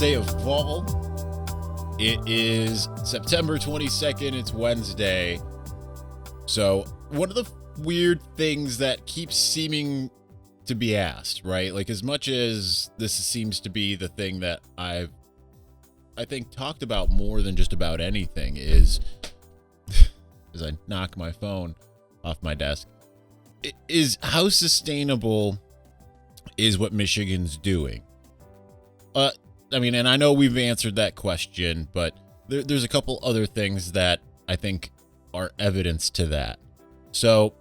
day of fall. It is September 22nd. It's Wednesday. So one of the weird things that keeps seeming to be asked, right? Like, as much as this seems to be the thing that I think talked about more than just about anything, is as I knock my phone off my desk, is how sustainable is what Michigan's doing. And I know we've answered that question, but there's a couple other things that I think are evidence to that. So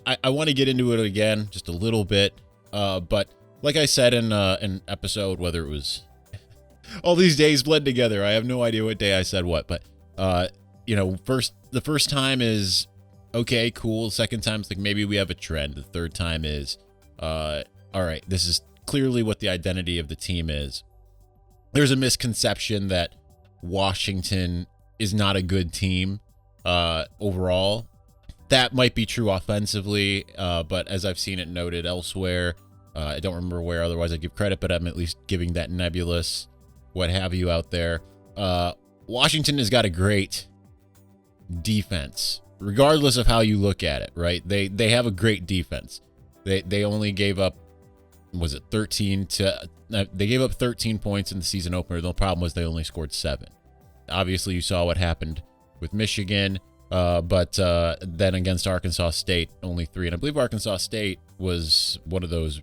I want to get into it again just a little bit, but like I said in an episode, whether it was all these days blend together, I have no idea what day I said what, but the first time is okay, cool. Second time's like maybe we have a trend. The third time is all right, this is clearly what the identity of the team is. There's a misconception that Washington is not a good team overall. That might be true offensively, but as I've seen it noted elsewhere, I don't remember where, otherwise I'd give credit, but I'm at least giving that nebulous what have you out there. Washington has got a great defense, regardless of how you look at it, right? They have a great defense. They only gave up, they gave up 13 points in the season opener. The problem was they only scored 7. Obviously, you saw what happened with Michigan, but then against Arkansas State, only 3. And I believe Arkansas State was one of those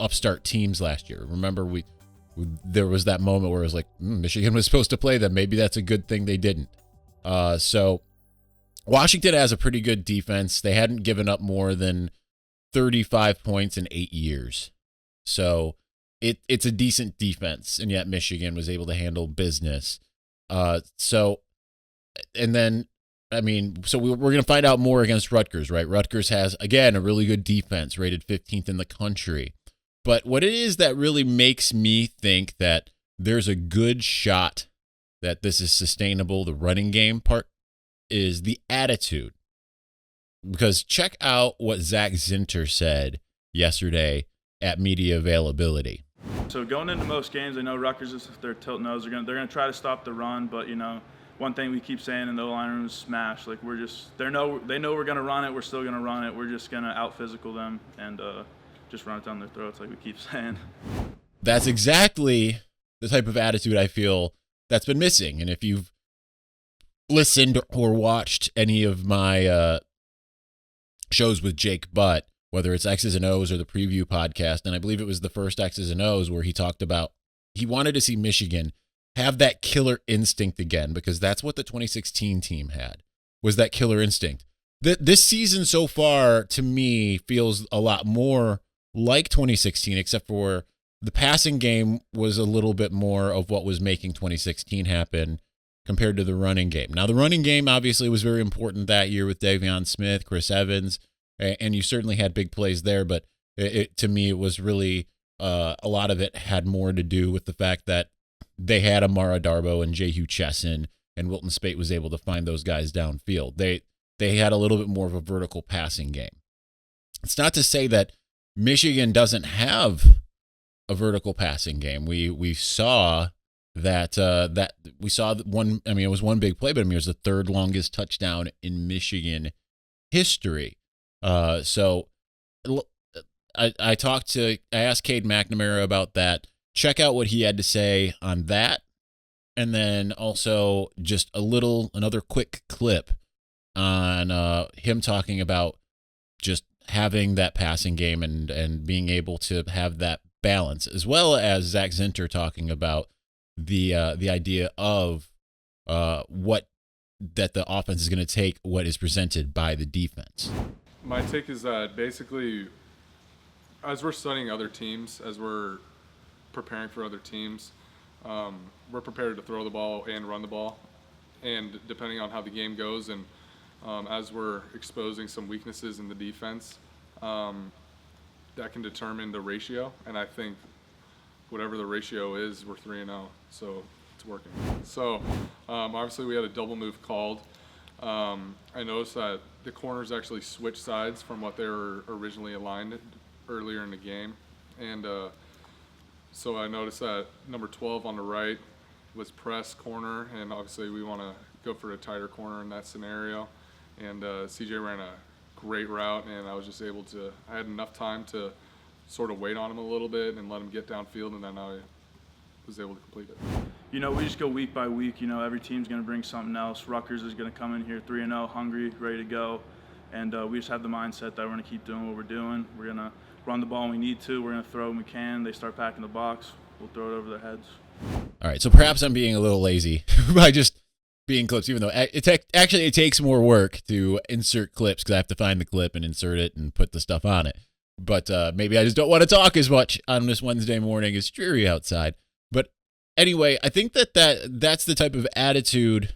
upstart teams last year. Remember, there was that moment where it was like, Michigan was supposed to play them. Maybe that's a good thing they didn't. So Washington has a pretty good defense. They hadn't given up more than 35 points in 8 years. So it's a decent defense, and yet Michigan was able to handle business. So we're going to find out more against Rutgers, right? Rutgers has, again, a really good defense, rated 15th in the country. But what it is that really makes me think that there's a good shot that this is sustainable, the running game part, is the attitude. Because check out what Zak Zinter said yesterday at media availability. So going into most games, I know Rutgers, if they're tilt nose, they're gonna try to stop the run. But one thing we keep saying in the O-line room is smash. Like they know we're gonna run it. We're still gonna run it. We're just gonna out physical them and just run it down their throats, like we keep saying. That's exactly the type of attitude I feel that's been missing. And if you've listened or watched any of my shows with Jake Butt, whether it's X's and O's or the preview podcast, and I believe it was the first X's and O's where he talked about he wanted to see Michigan have that killer instinct again, because that's what the 2016 team had, was that killer instinct. This season so far, to me, feels a lot more like 2016, except for the passing game was a little bit more of what was making 2016 happen compared to the running game. Now, the running game obviously was very important that year with Davion Smith, Chris Evans, and you certainly had big plays there, but to me, it was really a lot of it had more to do with the fact that they had Amara Darboh and Jehu Chesson, and Wilton Speight was able to find those guys downfield. They had a little bit more of a vertical passing game. It's not to say that Michigan doesn't have a vertical passing game. We saw that one. I mean, it was one big play, but it was the third longest touchdown in Michigan history. So I asked Cade McNamara about that. Check out what he had to say on that, and then also just another quick clip on him talking about just having that passing game and being able to have that balance, as well as Zak Zinter talking about the idea of what that the offense is going to take what is presented by the defense. My take is that basically, as we're studying other teams, as we're preparing for other teams, we're prepared to throw the ball and run the ball, and depending on how the game goes, and as we're exposing some weaknesses in the defense, that can determine the ratio. And I think whatever the ratio is, we're 3-0, so it's working. So obviously we had a double move called. I noticed that the corners actually switched sides from what they were originally aligned earlier in the game, and So I noticed that number 12 on the right was press corner, and obviously we want to go for a tighter corner in that scenario. And CJ ran a great route, and I was just able to, I had enough time to sort of wait on him a little bit and let him get downfield, and then I was able to complete it. You know, we just go week by week. You know, every team's going to bring something else. Rutgers is going to come in here 3-0, hungry, ready to go. And we just have the mindset that we're going to keep doing what we're doing. We're going to run the ball when we need to. We're going to throw when we can. They start packing the box. We'll throw it over their heads. All right, so perhaps I'm being a little lazy by just being clips, even though it takes more work to insert clips because I have to find the clip and insert it and put the stuff on it. But maybe I just don't want to talk as much on this Wednesday morning. It's dreary outside. But anyway, I think that's the type of attitude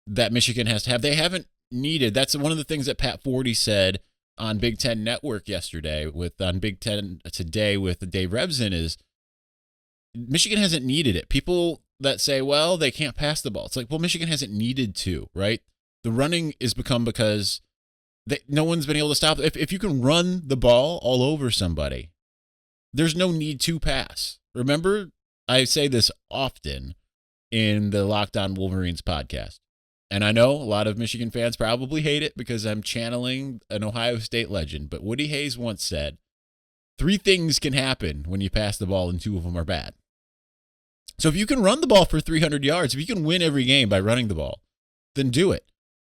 that Michigan has to have. They haven't needed. That's one of the things that Pat Forty said on Big Ten Network yesterday on Big Ten Today with Dave Revson is Michigan hasn't needed it. People that say, well, they can't pass the ball. It's like, well, Michigan hasn't needed to, right? The running has become because no one's been able to stop it. If you can run the ball all over somebody, there's no need to pass. Remember, I say this often in the Locked On Wolverines podcast. And I know a lot of Michigan fans probably hate it because I'm channeling an Ohio State legend. But Woody Hayes once said, 3 things can happen when you pass the ball and 2 of them are bad. So if you can run the ball for 300 yards, if you can win every game by running the ball, then do it.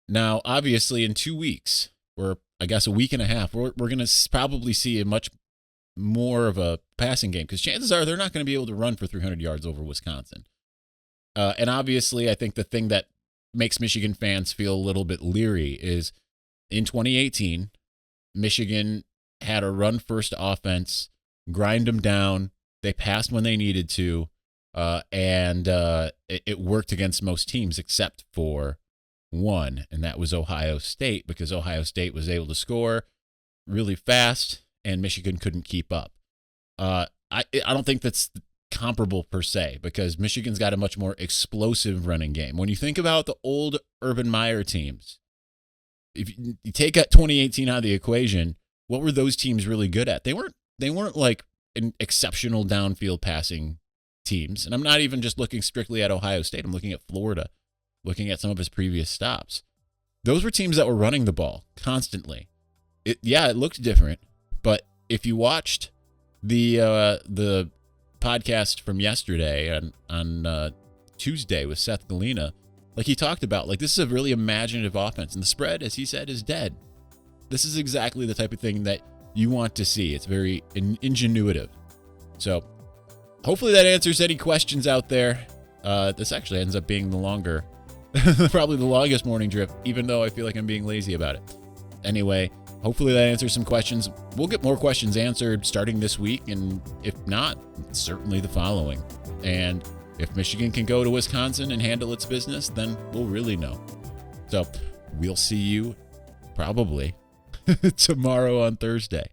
Now, obviously, in 2 weeks, or I guess a week and a half, we're going to probably see a much more of a passing game because chances are they're not going to be able to run for 300 yards over Wisconsin. And obviously, I think the thing that makes Michigan fans feel a little bit leery is in 2018, Michigan had a run-first offense, grind them down. They passed when they needed to, and it worked against most teams except for one, and that was Ohio State because Ohio State was able to score really fast, and Michigan couldn't keep up. I don't think that's comparable per se because Michigan's got a much more explosive running game. When you think about the old Urban Meyer teams, if you take 2018 out of the equation, what were those teams really good at? They weren't like an exceptional downfield passing teams. And I'm not even just looking strictly at Ohio State. I'm looking at Florida, looking at some of his previous stops. Those were teams that were running the ball constantly. It looked different, but if you watched the podcast from yesterday on Tuesday with Seth Galina, like he talked about, like this is a really imaginative offense, and the spread, as he said, is dead. This is exactly the type of thing that you want to see. It's very ingenuitive. So hopefully that answers any questions out there. This actually ends up being probably the longest morning drift, even though I feel like I'm being lazy about it. Anyway, hopefully that answers some questions. We'll get more questions answered starting this week, and if not, certainly the following. And if Michigan can go to Wisconsin and handle its business, then we'll really know. So we'll see you probably tomorrow on Thursday.